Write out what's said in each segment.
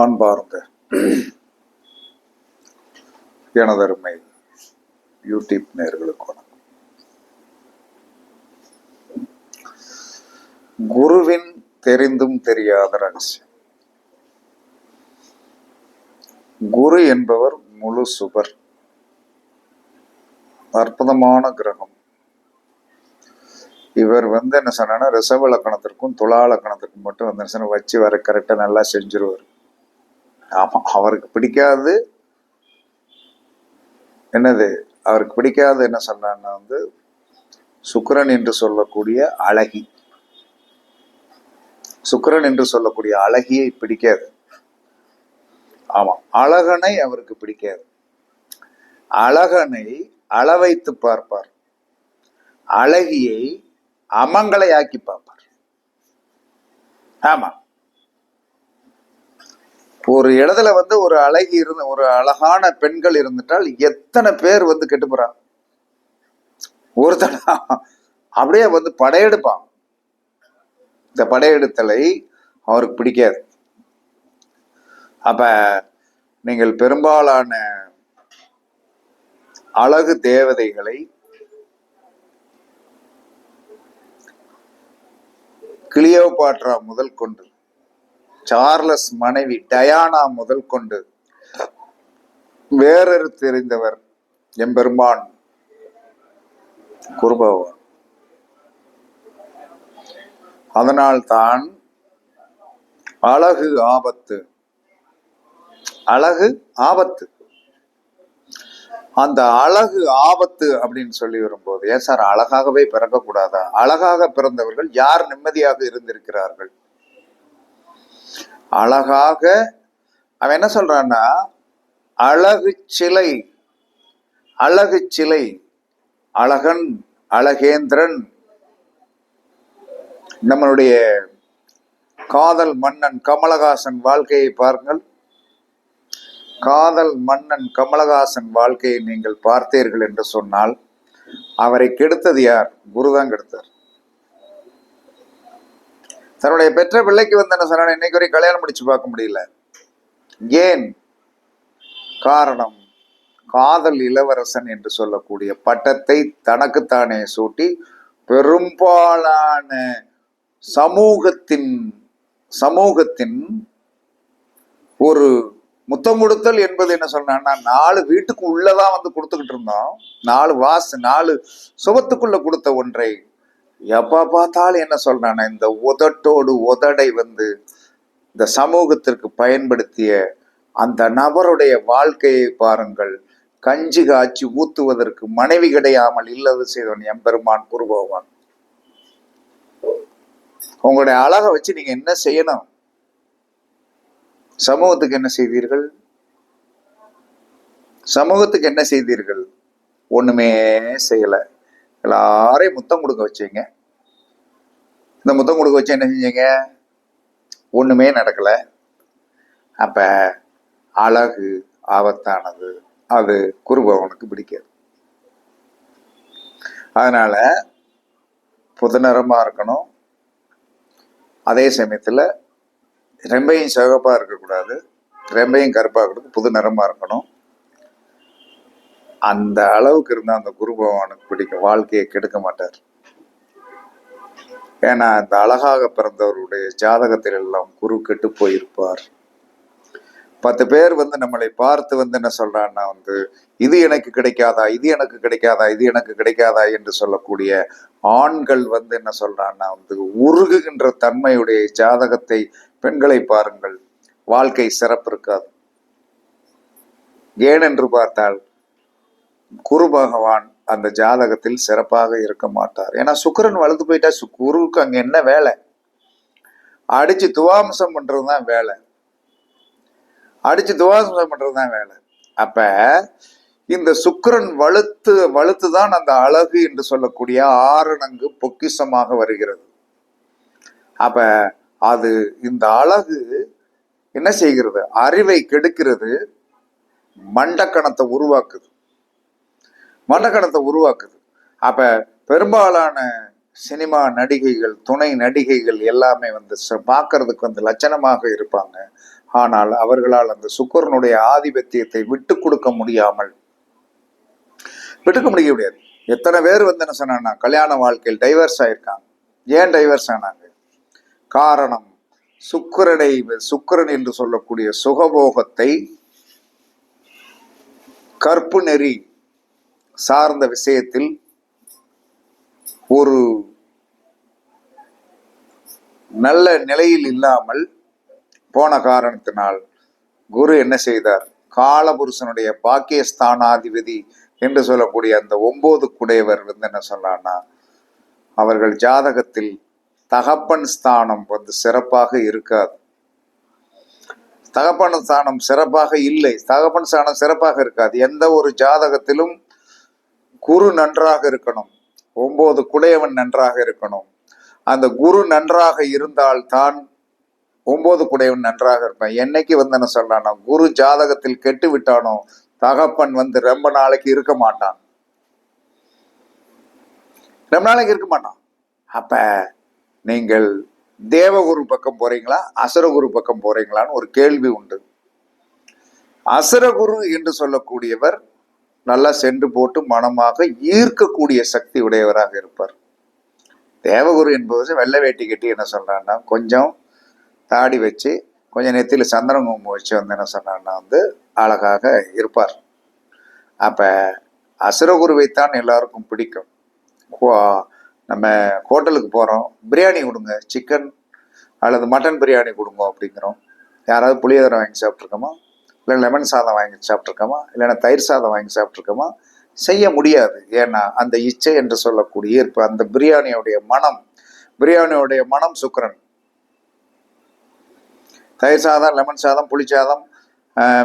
அன்பார்ந்த எனதருமை யூடியூப் நேயர்களுக்கு வணக்கம். குருவின் தெரிந்தும் தெரியாத ரகசியம். குரு என்பவர் முழு சுபர், அற்புதமான கிரகம். இவர் என்ன சொன்னா ரிஷப லக்கணத்திற்கும் துலா லக்கணத்திற்கும் மட்டும் வச்சு வர கரெக்டா நல்லா செஞ்சிருவார். ஆமா, அவருக்கு பிடிக்காது என்னது, அவருக்கு பிடிக்காது என்ன சொன்னான்னா சுக்கிரன் என்று சொல்லக்கூடிய அழகி, சுக்கிரன் என்று சொல்லக்கூடிய அழகியை பிடிக்காது. ஆமா, அழகனை அவருக்கு பிடிக்காது. அழகனை அளவைத்து பார்ப்பார், அழகியை அமங்களை ஆக்கி பார்ப்பார். ஆமா, ஒரு இடத்துல ஒரு அழகி இருந்து ஒரு அழகான பெண்கள் இருந்துட்டால் எத்தனை பேர் கெட்டு போறான். ஒருத்தனா அப்படியே படையெடுப்பான். இந்த படையெடுத்தலை அவருக்கு பிடிக்காது. அப்ப நீங்கள் பெரும்பாலான அழகு தேவதைகளை கிளியோபாட்ரா முதல் கொண்டு, சார்லஸ் மனைவி டயானா முதல் கொண்டு வேறொரு தெரிந்தவர் எம்பெருமான் குருபகவான். அதனால்தான் அழகு ஆபத்து, அழகு ஆபத்து. அந்த அழகு ஆபத்து அப்படின்னு சொல்லி வரும்போது, ஏன் சார் அழகாகவே பிறக்க கூடாதா? அழகாக பிறந்தவர்கள் யார் நிம்மதியாக இருந்திருக்கிறார்கள்? அழகாக அவன் என்ன சொல்றான்னா, அழகு சிலை, அழகு சிலை, அழகன், அழகேந்திரன், நம்மளுடைய காதல் மன்னன் கமலஹாசன் வாழ்க்கையை பாருங்கள். காதல் மன்னன் கமலஹாசன் வாழ்க்கையை நீங்கள் பார்த்தீர்கள் என்று சொன்னால் அவரை கெடுத்தது யார்? குருதான் கெடுத்தார். தன்னுடைய பெற்ற பிள்ளைக்கு என்ன சொன்ன, இன்னைக்கு வரை கல்யாணம் முடிச்சு பார்க்க முடியல. ஏன்? காரணம், காதல் இளவரசன் என்று சொல்லக்கூடிய பட்டத்தை தனக்குத்தானே சூட்டி பெரும்பாலான சமூகத்தின் ஒரு முத்தம் கொடுத்தல் என்பது என்ன சொன்னா, 4 வீட்டுக்கு உள்ளதான் கொடுத்துக்கிட்டு இருந்தோம். 4 சுபத்துக்குள்ள கொடுத்த ஒன்றை எப்ப பார்த்தாலும் என்ன சொல்றானா, இந்த உதட்டோடு உதடை இந்த சமூகத்திற்கு பயன்படுத்திய அந்த நபருடைய வாழ்க்கையை பாருங்கள். கஞ்சி காய்ச்சி ஊத்துவதற்கு மனைவி கிடையாமல் இல்லது செய்தவன் எம்பெருமான் குருபகவான். உங்களுடைய அழகை வச்சு நீங்க என்ன செய்யணும்? சமூகத்துக்கு என்ன செய்தீர்கள்? சமூகத்துக்கு என்ன செய்தீர்கள்? ஒண்ணுமே செய்யல. எல்லாரையும் முத்தம் கொடுக்க வச்சீங்க. இந்த முத்தம் கொடுக்க வச்சு என்ன செஞ்சீங்க? ஒண்ணுமே நடக்கல. அப்ப அழகு ஆபத்தானது, அது குருபவனுக்கு பிடிக்காது. அதனால புதுநிறமா இருக்கணும், அதே சமயத்துல ரெம்பையும் சிவப்பா இருக்கக்கூடாது, ரெம்பையும் கருப்பா இருக்கக்கூடாது, புது நிறமா இருக்கணும். அந்த அளவுக்கு இருந்தா அந்த குரு பகவானுக்கு பிடிக்கும். வாழ்க்கையை கெடுக்க மாட்டார். ஏன்னா அந்த அழகாக பிறந்தவருடைய ஜாதகத்தில் எல்லாம் குரு கெட்டு போயிருப்பார். 10 பேர் நம்மளை பார்த்து என்ன சொல்றான்னா, இது எனக்கு கிடைக்காதா, இது எனக்கு கிடைக்காதா, இது எனக்கு கிடைக்காதா என்று சொல்லக்கூடிய ஆண்கள் என்ன சொல்றான்னா, உருகுகின்ற தன்மையுடைய ஜாதகத்தை பெண்களை பாருங்கள், வாழ்க்கை சிறப்பு இருக்காது. ஏனென்று பார்த்தால் குரு பகவான் அந்த ஜாதகத்தில் சிறப்பாக இருக்க மாட்டார். ஏன்னா சுக்கிரன் வளர்ந்து போயிட்டா குருவுக்கு அங்க என்ன வேலை? அடிச்சு துவாம்சம் பண்றதுதான் வேலை, அடிச்சு துவாம்சம் பண்றதுதான் வேலை. அப்ப இந்த சுக்கிரன் வலுத்துதான் அந்த அழகு என்று சொல்லக்கூடிய ஆரணங்கு பொக்கிஷமாக வருகிறது. அப்ப அது இந்த அழகு என்ன செய்கிறது? அறிவை கெடுக்கிறது, மண்டக்கணத்தை உருவாக்குது, மண்டக்கணத்தை உருவாக்குது. அப்ப பெரும்பாலான சினிமா நடிகைகள், துணை நடிகைகள் எல்லாமே பார்க்கறதுக்கு லட்சணமாக இருப்பாங்க. ஆனால் அவர்களால் அந்த சுக்கிரனுடைய ஆதிபத்தியத்தை விட்டு கொடுக்க முடியாது. எத்தனை பேர் வந்து என்ன சொன்னா கல்யாண வாழ்க்கையில் டைவர்ஸ் ஆயிருக்காங்க. ஏன் டைவர்ஸ் ஆனாங்க? காரணம் சுக்கிரன் என்று சொல்லக்கூடிய சுகபோகத்தை கற்பு நெறி சார்ந்த விஷயத்தில் ஒரு நல்ல நிலையில் இல்லாமல் போன காரணத்தினால் குரு என்ன செய்தார்? காலபுருஷனுடைய பாக்கியஸ்தானாதிபதி என்று சொல்லக்கூடிய அந்த 9 குடையவர் வந்து என்ன சொன்னான்னா, அவர்கள் ஜாதகத்தில் தகப்பன் ஸ்தானம் வந்து சிறப்பாக இருக்காது. தகப்பன் ஸ்தானம் சிறப்பாக இல்லை. தகப்பன் ஸ்தானம் சிறப்பாக இருக்காது. எந்த ஒரு ஜாதகத்திலும் குரு நன்றாக இருக்கணும், 9 குடையவன் நன்றாக இருக்கணும். அந்த குரு நன்றாக இருந்தால் தான் 9 குடையவன் நன்றாக இருப்பான். என்னைக்கு வந்து என்ன சொல்றானா, குரு ஜாதகத்தில் கெட்டு விட்டானோ தகப்பன் வந்து ரொம்ப நாளைக்கு இருக்க மாட்டான். அப்ப நீங்கள் தேவகுரு பக்கம் போறீங்களா, அசுரகுரு பக்கம் போறீங்களான்னு ஒரு கேள்வி உண்டு. அசுரகுரு என்று சொல்லக்கூடியவர் நல்லா சென்று போட்டு மனமாக ஈர்க்கக்கூடிய சக்தி உடையவராக இருப்பார். தேவகுரு என்பது வெள்ளை வேட்டி கட்டி என்ன சொல்றான்னா, கொஞ்சம் தாடி வச்சு கொஞ்சம் நெத்தியில சந்திரன் குங்குமம் வச்சு வந்து என்ன சொன்னான்னா வந்து அழகாக இருப்பார். அப்ப அசுரகுருவைத்தான் எல்லாருக்கும் பிடிக்கும். நம்ம ஹோட்டலுக்கு போறோம், பிரியாணி கொடுங்க, சிக்கன் அல்லது மட்டன் பிரியாணி கொடுங்க அப்படிங்கிறோம். யாராவது புளியோதரை வாங்கி சாப்பிட்ருக்கோமா, இல்லை லெமன் சாதம் வாங்கி சாப்பிட்ருக்கோமா, இல்லைன்னா தயிர் சாதம் வாங்கி சாப்பிட்ருக்கோமா? செய்ய முடியாது. ஏன்னா அந்த இச்சை என்று சொல்லக்கூடிய ஈர்ப்பு, அந்த பிரியாணியோடைய மனம் சுக்கிரன். தயிர் சாதம், லெமன் சாதம், புளிச்சாதம்,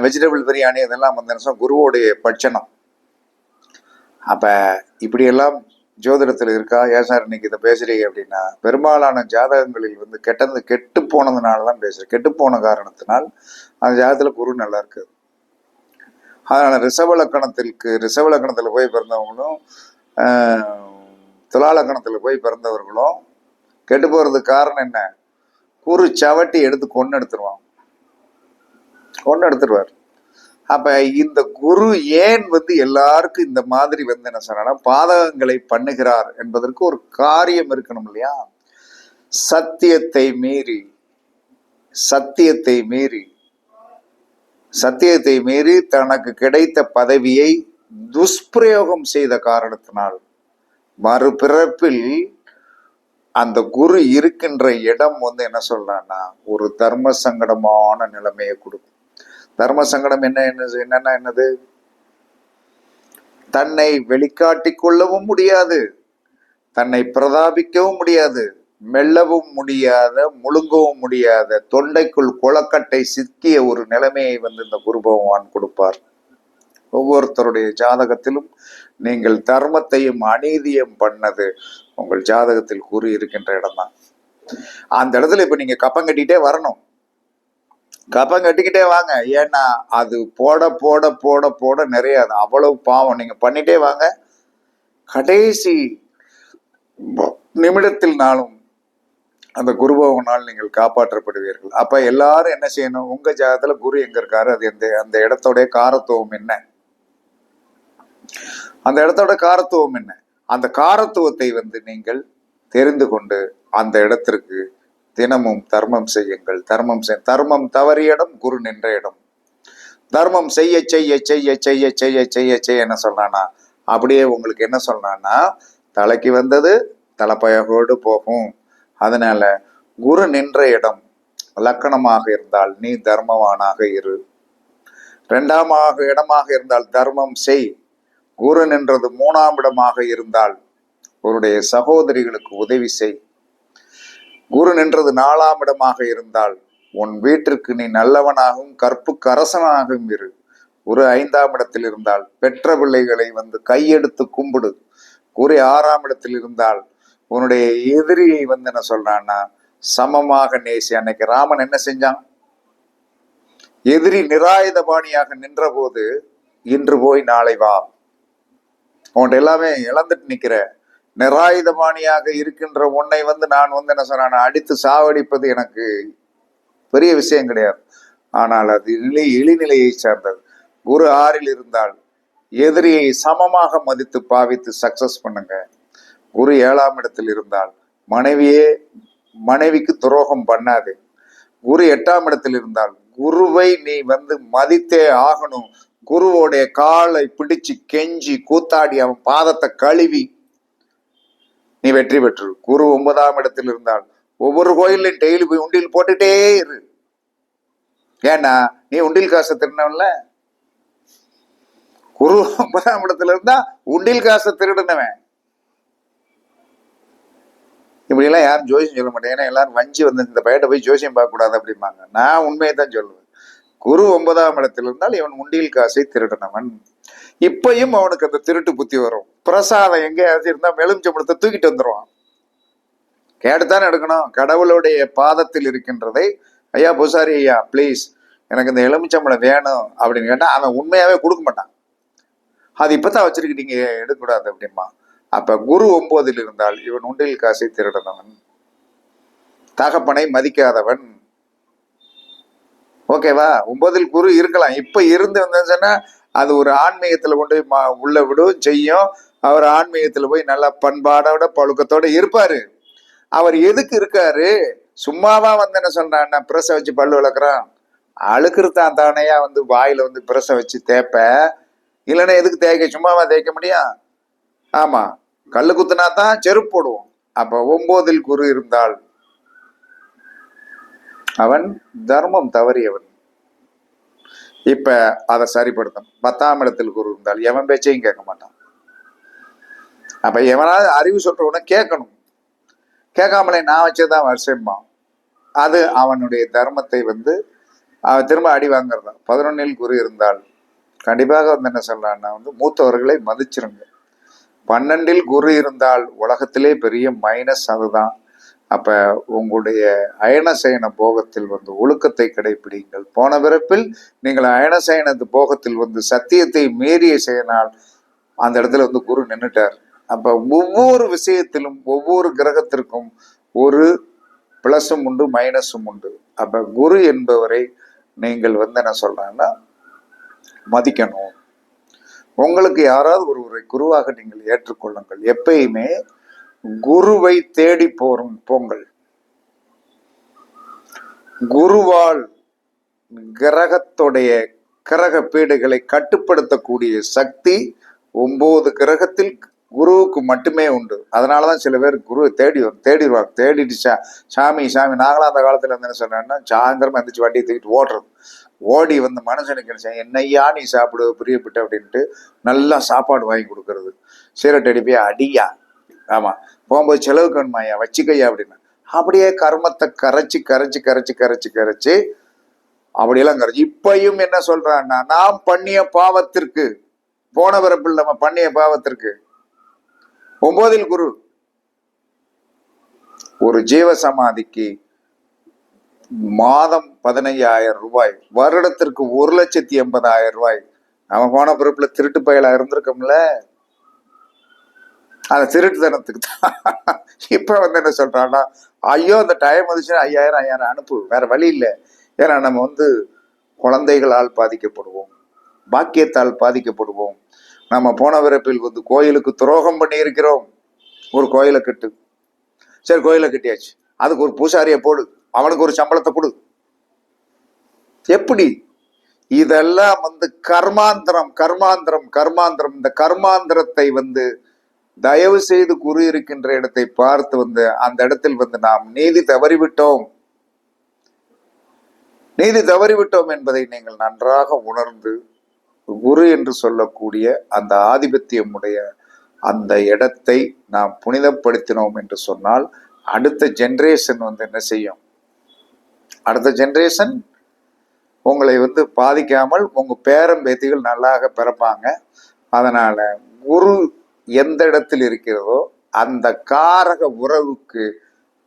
வெஜிடபிள் பிரியாணி இதெல்லாம் வந்து குருவோடைய பட்சணம். அப்ப இப்படியெல்லாம் ஜோதிடத்தில் இருக்கா? ஏன் சார் இன்னைக்கு இதை பேசுறீங்க அப்படின்னா, பெரும்பாலான ஜாதகங்களில் வந்து கெட்டு போனதுனாலதான் பேசுறேன். கெட்டு போன காரணத்தினால் அந்த ஜாதகத்துல குரு நல்லா இருக்கு. அதனால ரிஷப லக்கணத்துல போய் பிறந்தவங்களும் துலா லக்கணத்துல போய் பிறந்தவர்களும் கெட்டு போறதுக்கு காரணம் என்ன? குரு சவட்டி எடுத்து கொண்டு எடுத்துருவார். அப்ப இந்த குரு ஏன் வந்து எல்லாருக்கும் இந்த மாதிரி வந்து என்ன சொன்னா பாதகங்களை பண்ணுகிறார் என்பதற்கு ஒரு காரியம் இருக்கணும் இல்லையா? சத்தியத்தை மீறி தனக்கு கிடைத்த பதவியை துஷ்பிரயோகம் செய்த காரணத்தினால் மறுபிறப்பில் அந்த குரு இருக்கின்ற இடம் வந்து என்ன சொல்றான்னா ஒரு தர்ம சங்கடமான நிலைமையை கொடுக்கும். தர்ம சங்கடம் என்னது? தன்னை வெளிக்காட்டிக் கொள்ளவும் முடியாது, தன்னை பிரதாபிக்கவும் முடியாது, மெல்லவும் முடியாத, முழுங்கவும் முடியாத, தொண்டைக்குள் குளக்கட்டை சிக்கிய ஒரு நிலைமையை வந்து இந்த குரு பகவான் கொடுப்பார். ஒவ்வொருத்தருடைய ஜாதகத்திலும் நீங்கள் தர்மத்தையும் அநீதியும் பண்ணது உங்கள் ஜாதகத்தில் குரு இருக்கின்ற இடம் தான். அந்த இடத்துல இப்ப நீங்க கப்பம் கட்டிக்கிட்டே வரணும், கப்பம் கட்டிக்கிட்டே வாங்க. ஏன்னா அது போட போட போட போட நிறைய அவ்வளவு பாவம் நீங்க பண்ணிட்டே வாங்க. கடைசி நிமிடத்தில் நாளும் அந்த குருபவனால் நீங்கள் காப்பாற்றப்படுவீர்கள். அப்ப எல்லாரும் என்ன செய்யணும்? உங்க ஜாதகத்துல குரு எங்க இருக்காரு, அது அந்த இடத்தோடைய காரத்துவம் என்ன, அந்த காரத்துவத்தை வந்து நீங்கள் தெரிந்து கொண்டு அந்த இடத்திற்கு தினமும் தர்மம் செய்யுங்கள். தர்மம் தவறிய இடம் குரு நின்ற இடம். தர்மம் செய்ய செய்ய செய்ய செய்ய செய்ய செய்ய செய்ய என்ன சொன்னானா, அப்படியே உங்களுக்கு என்ன சொன்னான்னா, தலைக்கு வந்தது தலைப்பயகோடு போகும். அதனால குரு நின்ற இடம் லக்கணமாக இருந்தால் நீ தர்மவானாக இரு. 2ஆம் இடமாக இருந்தால் தர்மம் செய். குரு நின்றது 3ஆம் இடமாக இருந்தால் உன்னுடைய சகோதரிகளுக்கு உதவி செய். குரு நின்றது 4ஆம் இடமாக இருந்தால் உன் வீட்டிற்கு நீ நல்லவனாகவும் கற்புக்கு அரசனாகவும் இரு. குரு 5ஆம் இடத்தில் இருந்தால் பெற்ற பிள்ளைகளை வந்து கையெடுத்து கும்பிடு. குரு 6ஆம் இடத்தில் இருந்தால் உன்னுடைய எதிரியை வந்து என்ன சொல்றான்னா சமமாக நேசி. அன்னைக்கு ராமன் என்ன செஞ்சான்? எதிரி நிராயுதபாணியாக நின்ற போது இன்று போய் நாளை வா, உன்கிட்ட எல்லாமே இழந்துட்டு நிக்கிற நிராயுதபாணியாக இருக்கின்ற உன்னை வந்து நான் வந்து என்ன சொன்ன அடித்து சாவடிப்பது எனக்கு பெரிய விஷயம் கிடையாது. ஆனால் அது இழிநிலையை சார்ந்தது. குரு 6ல் இருந்தால் எதிரியை சமமாக மதித்து பாவித்து சக்சஸ் பண்ணுங்க. குரு 7ஆம் இடத்தில் இருந்தால் மனைவிக்கு துரோகம் பண்ணாது. குரு 8ஆம் இடத்தில் இருந்தால் குருவை நீ மதித்தே ஆகணும். குருவோடைய காலை பிடிச்சு கெஞ்சி கூத்தாடி அவன் பாதத்தை கழுவி நீ வெற்றி பெற்று. குரு 9ஆம் இடத்தில் இருந்தால் ஒவ்வொரு கோயிலையும் டெய்லி போய் உண்டியல் போட்டுட்டே இரு. ஏன்னா நீ உண்டியல் காசை திருடனவன்ல. குரு 9ஆம் இடத்துல இருந்தா உண்டியல் காசை திருடினவன். இப்படி எல்லாம் யாரும் ஜோசியம் சொல்ல மாட்டேன். ஏன்னா எல்லாரும் வஞ்சி இந்த பையட்ட போய் ஜோசியம் பார்க்க கூடாது அப்படிம்பாங்க. நான் உண்மையை தான் சொல்லுவேன். குரு 9ஆம் இடத்தில் இருந்தால் இவன் உண்டியல் காசை திருடினவன். இப்பயும் அவனுக்கு அந்த திருட்டு புத்தி வரும். பிரசாதம் எங்கேயாச்சும் இருந்தா எலுமிச்சம்பழத்தை தூக்கிட்டு வந்துடுவான். கேட்டுத்தானே எடுக்கணும். கடவுளுடைய பாதத்தில் இருக்கின்றதை, ஐயா பூசாரி ஐயா ப்ளீஸ் எனக்கு இந்த எலுமிச்சம்பழம் வேணும் அப்படின்னு கேட்டா அவன் உண்மையாவே கொடுக்க மாட்டான். அது இப்பதான் வச்சிருக்கீங்க எடுக்கக்கூடாது அப்படிமா. அப்ப குரு 9ல் இருந்தால் இவன் உண்டியல் காசை திருடினவன், தகப்பனை மதிக்காதவன். ஓகேவா? 9ல் குரு இருக்கலாம். இப்ப இருந்து வந்தா அது ஒரு ஆன்மீகத்துல கொண்டு போய் உள்ள விடும் செய்யும். அவர் ஆன்மீகத்துல போய் நல்லா பண்பாடோட பழுக்கத்தோட இருப்பாரு. அவர் எதுக்கு இருக்காரு? சும்மாவா என்ன சொல்றான், பிரச வச்சு பல்லு விளக்குறான். அழுக்குறதான் தானையா வாயில பிரச வச்சு தேப்ப. இல்லைன்னா எதுக்கு தேய்க்க? சும்மாவா தேய்க்க முடியும்? ஆமா, கல்லு குத்துனா தான் செருப்பு போடுவோம். அப்ப 9ல் குரு இருந்தால் அவன் தர்மம் தவறியவன். இப்ப அதை சரிப்படுத்தும். 10ஆம் இடத்தில் குரு இருந்தால் எவன் பேச்சையும் கேட்க மாட்டான். அப்ப எவனாவது அறிவு சொல்றவன கேட்கணும். கேட்காமலே நான் வச்சதான் வருஷமா அது அவனுடைய தர்மத்தை திரும்ப அடி வாங்குறதான். 11ல் குரு இருந்தால் கண்டிப்பாக என்ன சொல்றான்னா மூத்தவர்களை மதிச்சிருங்க. 12ல் குரு இருந்தால் உலகத்திலே பெரிய மைனஸ் அதுதான். அப்ப உங்களுடைய அயனசயன போகத்தில் ஒழுக்கத்தை கடைபிடிங்கள். போன பிறப்பில் நீங்கள் அயனசயன போகத்தில் சத்தியத்தை மீறிய செயனால் அந்த இடத்துல குரு நின்றுட்டார். அப்ப ஒவ்வொரு விஷயத்திலும் ஒவ்வொரு கிரகத்திற்கும் ஒரு பிளஸும் உண்டு, மைனஸும் உண்டு. அப்ப குரு என்பவரை நீங்கள் என்ன சொல்றாங்கன்னா மதிக்கணும். உங்களுக்கு யாராவது ஒருவரை குருவாக நீங்கள் ஏற்றுக்கொள்ளுங்கள். எப்பயுமே குருவை தேடி போங்கள். குருவால் கிரக பீடுகளை கட்டுப்படுத்தக்கூடிய சக்தி 9 கிரகத்தில் குருவுக்கு மட்டுமே உண்டு. அதனாலதான் சில பேர் குருவை தேடிடுவாங்க. தேடிட்டு சாமி நாங்களாம் அந்த காலத்துல என்ன சொல்றேன்னா சாயந்தரம் எந்திரிச்சு வண்டியை தூக்கிட்டு ஓடுறது. ஓடி மனுஷனுக்கு என்னையா நீ சாப்பிடு பிரியப்பட்டு அப்படின்ட்டு நல்லா சாப்பாடு வாங்கி கொடுக்கறது. சீரட் அடிப்பையா அடியா, ஆமா போகும்போது செலவு கண்மாயா வச்சுக்கையா அப்படின்னு அப்படியே கர்மத்தை கரைச்சி கரைச்சி கரைச்சி கரைச்சி கரைச்சி அப்படியெல்லாம் கரைச்சி. இப்பயும் என்ன சொல்றான்னா நாம் பண்ணிய பாவத்திற்கு, போன பிறப்பில் நம்ம பண்ணிய பாவத்திற்கு 9ல் குரு. ஒரு ஜீவ சமாதிக்கு மாதம் 15,000 ரூபாய், வருடத்திற்கு 1,80,000 ரூபாய். அவன் போன பிறப்புல திருட்டு பயலா இருந்திருக்கோம்ல, அந்த திருட்டுத்தனத்துக்கு தான் இப்ப என்ன சொல்றான்னா ஐயோ அந்த டைம் வந்துச்சுன்னா 5,000 அனுப்பு, வேற வழி இல்லை. ஏன்னா நம்ம குழந்தைகளால் பாதிக்கப்படுவோம், பாக்கியத்தால் பாதிக்கப்படுவோம். நம்ம போன பிறப்பில் கோயிலுக்கு துரோகம் பண்ணி இருக்கிறோம். ஒரு கோயிலை கட்டு, சரி கோயிலை கட்டியாச்சு, அதுக்கு ஒரு பூசாரிய போடு, அவனுக்கு ஒரு சம்பளத்தை கொடு. எப்படி? இதெல்லாம் கர்மாந்திரம் கர்மாந்திரம் கர்மாந்திரம். இந்த கர்மாந்திரத்தை தயவு செய்து குரு இருக்கின்ற இடத்தை பார்த்து அந்த இடத்தில் நாம் நீதி தவறிவிட்டோம் என்பதை நீங்கள் நன்றாக உணர்ந்து குரு என்று சொல்லக்கூடிய அந்த ஆதிபத்தியம் உடைய அந்த இடத்தை நாம் புனிதப்படுத்தினோம் என்று சொன்னால் அடுத்த ஜெனரேஷன் என்ன செய்யும்? அடுத்த ஜெனரேஷன் உங்களை பாதிக்காமல் உங்க பேரம் பேத்திகள் நல்லாக பிறப்பாங்க. அதனால குரு எந்த இடத்தில் இருக்கிறதோ அந்த காரக உறவுக்கு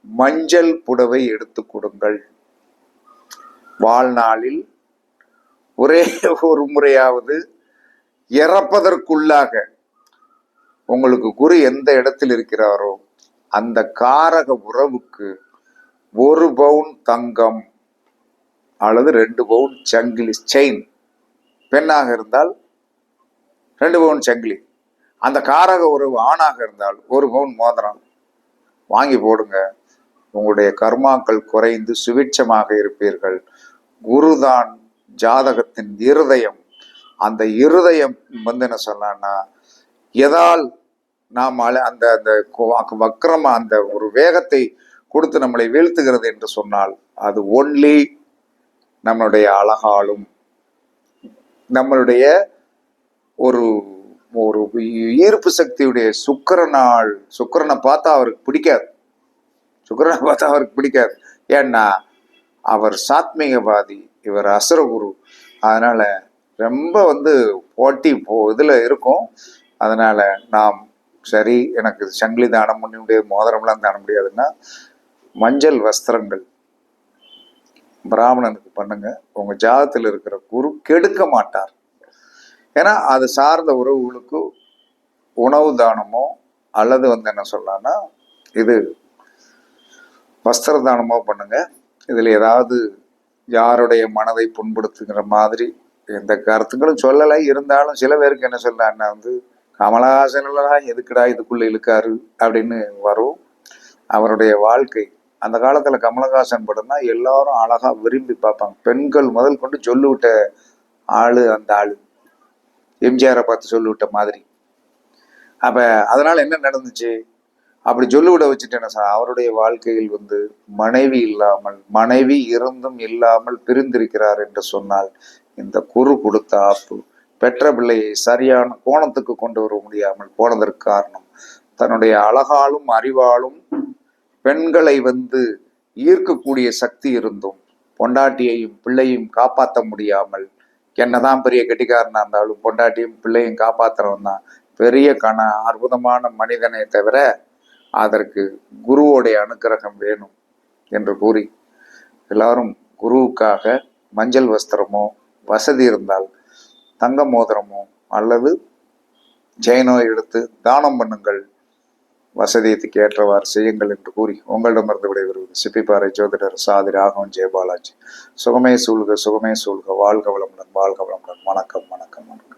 மஞ்சள் புடவை எடுத்து கொடுங்கள். வாழ்நாளில் ஒரே ஒரு முறையாவது இறப்பதற்குள்ளாக உங்களுக்கு குரு எந்த இடத்தில் இருக்கிறாரோ அந்த காரக உறவுக்கு 1 பவுன் தங்கம் அல்லது 2 பவுன் சங்கிலி செயின், பெண்ணாக இருந்தால் 2 பவுன் சங்கிலி, அந்த காரக உறவு ஆணாக இருந்தால் 1 பவுன் மோதிரம் வாங்கி போடுங்க. உங்களுடைய கர்மாக்கள் குறைந்து சுபிட்சமாக இருப்பீர்கள். குருதான் ஜாதகத்தின் இருதயம். அந்த இருதயம் என்ன சொன்னா, எதால் நாம் அந்த அந்த வக்ரமா அந்த ஒரு வேகத்தை கொடுத்து நம்மளை வீழ்த்துகிறது என்று சொன்னால் அது ஒன்லி நம்மளுடைய அழகாலும் நம்மளுடைய ஒரு ஒரு ஈர்ப்பு சக்தியுடைய சுக்கிரனை பார்த்தா அவருக்கு பிடிக்காது. ஏன்னா அவர் சாத்மீகவாதி, இவர் அசுரகுரு. அதனால ரொம்ப போட்டி இதுல இருக்கும். அதனால நாம் சரி, எனக்கு சங்கிலி தானம் பண்ண முடியாது, மோதிரம்லாம் தான முடியாதுன்னா மஞ்சள் வஸ்திரங்கள் பிராமணனுக்கு பண்ணுங்க. உங்க ஜாதகத்தில் இருக்கிற குரு கெடுக்க மாட்டார். ஏன்னா அது சார்ந்த உறவுகளுக்கு உணவு தானமோ அல்லது என்ன சொல்லலாம்னா இது வஸ்திர தானமோ பண்ணுங்க. இதுல ஏதாவது யாருடைய மனதை புண்படுத்துகிற மாதிரி எந்த கருத்துக்களும் சொல்லலை. இருந்தாலும் சில பேருக்கு என்ன சொல்றான்னா கமலஹாசன் எதுக்குடா இதுக்குள்ள இழுக்காரு அப்படின்னு வரும். அவருடைய வாழ்க்கை அந்த காலத்துல கமலஹாசன் படம்னா எல்லாரும் அழகா விரும்பி பார்ப்பாங்க. பெண்கள் முதல் கொண்டு சொல்லிவிட்ட ஆளு அந்த ஆளு, எம்ஜிஆரை பார்த்து சொல்லிவிட்ட மாதிரி. அப்ப அதனால என்ன நடந்துச்சு, அப்படி சொல்லிவிட வச்சுட்டு என்ன சார், அவருடைய வாழ்க்கையில் மனைவி இருந்தும் இல்லாமல் பிரிந்திருக்கிறார் என்று சொன்னால் இந்த குரு கொடுத்த ஆப்பு. பெற்ற பிள்ளையை சரியான கோணத்துக்கு கொண்டு வர முடியாமல் போனதற்கு காரணம் தன்னுடைய அழகாலும் அறிவாலும் பெண்களை ஈர்க்கக்கூடிய சக்தி இருந்தும் பொண்டாட்டியையும் பிள்ளையும் காப்பாற்ற முடியாமல், என்னதான் பெரிய கெட்டிக்காரனா இருந்தாலும் பொண்டாட்டியும் பிள்ளையும் காப்பாற்றுறவன் தான் பெரிய அற்புதமான மனிதனை தவிர அதற்கு குருவோடைய அனுக்கிரகம் வேணும் என்று கூறி எல்லாரும் குருவுக்காக மஞ்சள் வஸ்திரமோ, வசதி இருந்தால் தங்க மோதிரமோ அல்லது ஜெயினோ எடுத்து தானம் பண்ணுங்கள். வசதியத்துக்கு ஏற்றவாறு செய்யுங்கள் என்று கூறி உங்களிடமிருந்து விடைபெறுவது சிப்பிப்பாறை ஜோதிடர் சாதி ராகவன் ஜெயபாலாஜி. சுகமே சூழ்க, சுகமே சூழ்க. வாழ்க வளமுடன், வாழ்க வளமுடன். வணக்கம், வணக்கம், வணக்கம்.